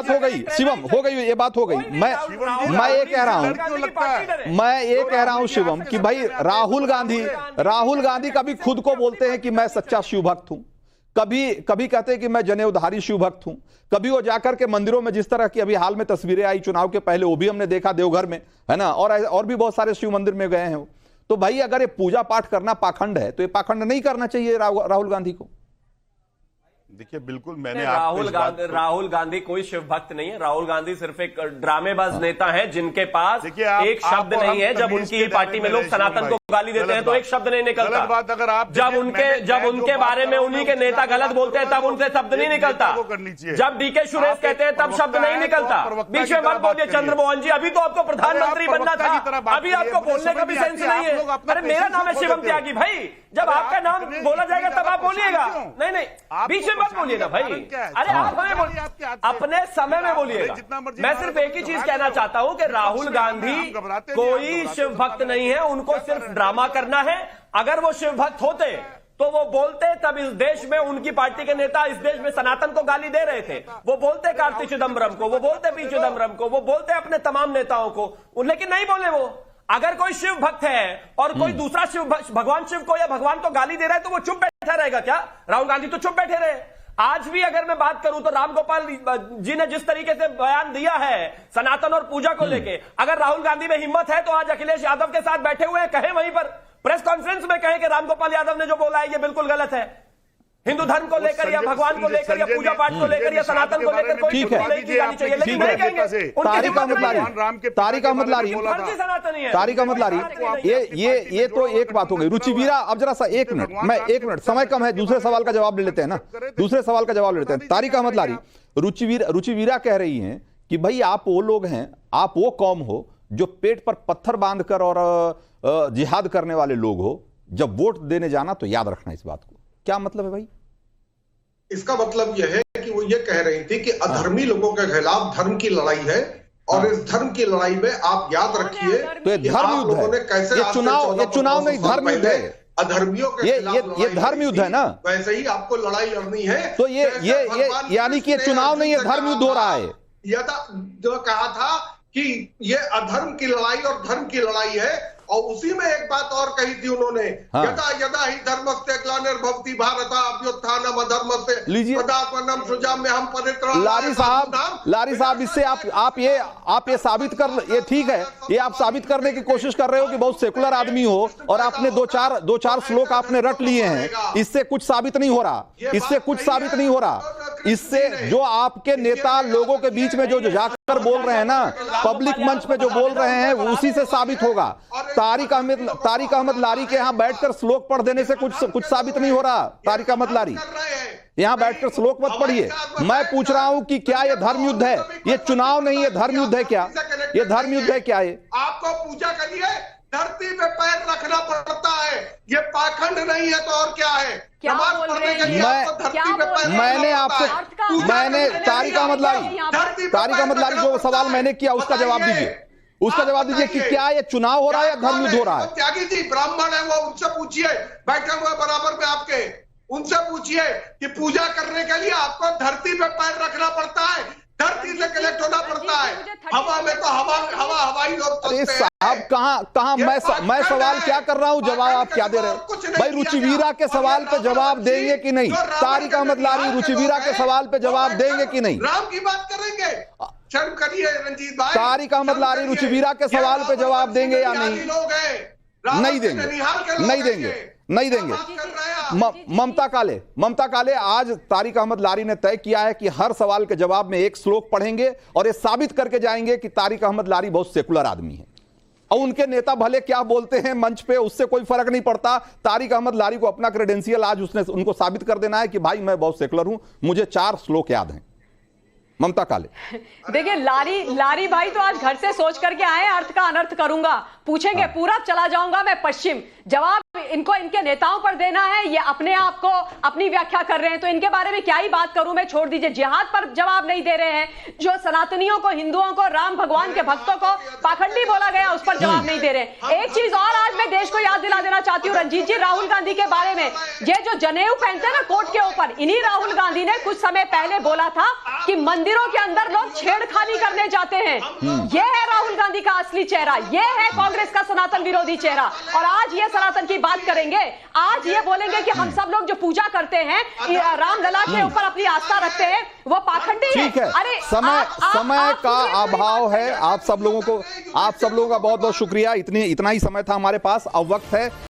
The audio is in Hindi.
बात हो गई शिवम, हो गई ये बात हो गई। मैं ये कह रहा हूं शिवम कि भाई राहुल गांधी कभी खुद को बोलते हैं कि मैं सच्चा शिव भक्त हूं, कभी कहते हैं कि मैं जनेऊधारी शिव भक्त हूं, कभी वो जाकर के मंदिरों में, जिस तरह की अभी हाल में तस्वीरें आई चुनाव के पहले, वो भी हमने देखा देवघर में, है ना, और भी बहुत सारे शिव मंदिर में गए हैं। तो भाई अगर ये पूजा पाठ करना पाखंड है तो ये पाखंड नहीं करना चाहिए राहुल गांधी को। देखिए बिल्कुल मैंने राहुल गांधी कोई शिव भक्त नहीं है। राहुल गांधी सिर्फ एक ड्रामेबाज नेता है जिनके पास एक शब्द नहीं है। जब उनकी पार्टी में लोग सनातन को गाली देते हैं तो एक शब्द नहीं निकलता। अगर आप जब उनके बारे में उन्हीं के नेता गलत बोलते हैं तब उनसे शब्द नहीं निकलता। जब डीके सुरेश कहते हैं तब शब्द नहीं निकलता। बीच में मत बोलिए चंद्रमोहन जी, अभी तो आपको प्रधानमंत्री बनना था, अभी आपको बोलने का भी सेंस नहीं है। अरे मेरा नाम है शिवम त्यागी भाई, जब आपका नाम बोला जाएगा तब आप बोलिएगा। नहीं बीच में मत बोलिएगा भाई। अरे आप हमें अपने समय में बोलिएगा। मैं सिर्फ एक ही चीज कहना चाहता हूं कि राहुल गांधी कोई शिव भक्त नहीं है, उनको सिर्फ ड्रामा करना है। अगर वो शिव भक्त होते तो वो बोलते, तब इस देश में उनकी पार्टी के नेता इस देश में सनातन को गाली दे रहे थे। वो बोलते कार्ति चिदम्बरम को, वो बोलते पी चिदम्बरम को, वो बोलते अपने तमाम नेताओं को, लेकिन नहीं बोले वो। अगर कोई शिव भक्त है और कोई दूसरा भगवान शिव को या भगवान को गाली दे रहा है तो वो चुप बैठा रहेगा क्या? राहुल गांधी तो चुप बैठे रहे। आज भी अगर मैं बात करूं तो राम गोपाल जी ने जिस तरीके से बयान दिया है सनातन और पूजा को लेके, अगर राहुल गांधी में हिम्मत है तो आज अखिलेश यादव के साथ बैठे हुए हैं, कहे वहीं पर प्रेस कॉन्फ्रेंस में कहे कि राम गोपाल यादव ने जो बोला है ये बिल्कुल गलत है। हिंदू धर्म को लेकर या भगवान को लेकर या पूजा पाठ को लेकर या सनातन को लेकर कोई टिप्पणी नहीं की जानी चाहिए, लेकिन नहीं कहेंगे। तारिक अहमद लारी, ये तो एक बात हो गई। रुचिवीरा, अब जरा सा एक मिनट, समय कम है, दूसरे सवाल का जवाब ले लेते हैं ना, दूसरे सवाल का जवाब ले लेते हैं। तारिक अहमद लारी, रुचिवीरा कह रही हैं कि भाई आप वो लोग हैं, आप वो कौम हो जो पेट पर पत्थर बांधकर और जिहाद करने वाले लोग हो, जब वोट देने जाना तो याद रखना इस बात को। क्या मतलब है भाई? इसका मतलब यह है कि वो ये कह रही थी कि अधर्मी लोगों के खिलाफ धर्म की लड़ाई है और इस धर्म की लड़ाई में आप याद रखिए तो ये धर्म युद्ध है, ये चुनाव नहीं, धर्म युद्ध है। अधर्मियों के ये धर्म युद्ध है ना, वैसे ही आपको लड़ाई लड़नी है। तो ये यानी कि ये चुनाव नहीं है, धर्म युद्ध हो रहा है। जो कहा था कि ये अधर्म की लड़ाई और धर्म की लड़ाई है, और उसी में एक बात और कही थी उन्होंने, यदा यदा ही धर्मस्य ग्लानिर्भवति भारत अभ्युत्थानम अधर्मस्य तदात्मनम सृजाम्यहं परित्राणाय। लारी साहब, इससे आप ये साबित कर, ये ठीक है, ये आप साबित करने की कोशिश कर रहे हो कि बहुत सेकुलर आदमी हो और आपने दो चार श्लोक आपने रट लिए हैं। इससे कुछ साबित नहीं हो रहा, इससे जो आपके नेता लोगों के बीच में जो जाकर बोल रहे हैं ना, पब्लिक मंच पे जो बोल रहे हैं, उसी से साबित होगा। तारिक अहमद लारी के यहां बैठकर श्लोक पढ़ देने से कुछ साबित नहीं हो रहा। तारिक अहमद लारी, यहां बैठकर श्लोक मत पढ़िए। मैं पूछ रहा हूं कि क्या यह धर्म युद्ध है? ये चुनाव नहीं है, धर्म युद्ध है क्या? ये धर्म युद्ध है क्या? ये आपको पूजा करिए, धरती पे पैर रखना पड़ता है, ये पाखंड नहीं है तो और क्या है? मैंने तारिक अहमद लारी जो सवाल मैंने किया उसका जवाब दीजिए कि क्या ये चुनाव हो रहा है या धर्म युद्ध हो रहा है? त्यागी जी ब्राह्मण है, वो उनसे पूछिए, बैठे हुए बराबर में आपके, उनसे पूछिए कि पूजा करने के लिए आपको धरती पे पैर रखना पड़ता है, धरती से कनेक्ट होना पड़ता है। हवा में तो हवाई लोग साहब कहां मैं सवाल क्या कर रहा हूं, जवाब आप क्या दे रहे हो भाई? रुचिवीरा के सवाल पे जवाब देंगे कि नहीं? तारिक अहमद लारी रुचिवीरा के सवाल पे जवाब देंगे कि नहीं? राम की बात करेंगे, शर्म करिए रंजीत भाई। तारिक अहमद लारी रुचिवीरा के सवाल पे जवाब देंगे या नहीं? नहीं देंगे। ममता काले आज तारिक अहमद लारी ने तय किया है कि हर सवाल के जवाब में एक श्लोक पढ़ेंगे और ये साबित करके जाएंगे कि तारिक अहमद लारी बहुत सेकुलर आदमी है, और उनके नेता भले क्या बोलते हैं मंच पे, उससे कोई फर्क नहीं पड़ता। तारिक अहमद लारी को अपना क्रेडेंशियल आज उनको साबित कर देना है कि भाई मैं बहुत सेकुलर हूं, मुझे 4 श्लोक याद हैं। ममता काले, देखिए लारी भाई तो आज घर से सोच करके आए, अर्थ का अनर्थ करूंगा, पूछेंगे पूरब चला जाऊंगा मैं पश्चिम, जवाब इनको इनके नेताओं पर देना है, ये अपने आप को अपनी व्याख्या कर रहे हैं, तो इनके बारे में क्या ही बात करूं मैं, छोड़ दीजिए। जिहाद पर जवाब नहीं दे रहे हैं, जो सनातनियों को, हिंदुओं को, राम भगवान के भक्तों को पाखंडी बोला गया उस पर जवाब नहीं दे रहे। एक चीज और आज मैं देश को याद दिला देना चाहती हूँ रंजीत जी, राहुल गांधी के बारे में, ये जो जनेऊ पहनते हैं ना कोट के ऊपर, इन्हीं राहुल गांधी ने कुछ समय पहले बोला था कि मंदिरों के अंदर लोग छेड़खानी करने जाते हैं। यह है राहुल गांधी का असली चेहरा, यह है कांग्रेस का सनातन विरोधी चेहरा। और आज ये सनातन की बात करेंगे, आज ये बोलेंगे कि हम सब लोग जो पूजा करते हैं, रामलला के ऊपर अपनी आस्था रखते हैं, वो पाखंडी है। ठीक है, अरे समय का अभाव है। आप सब लोगों का बहुत बहुत शुक्रिया। इतना ही समय था हमारे पास। अब वक्त है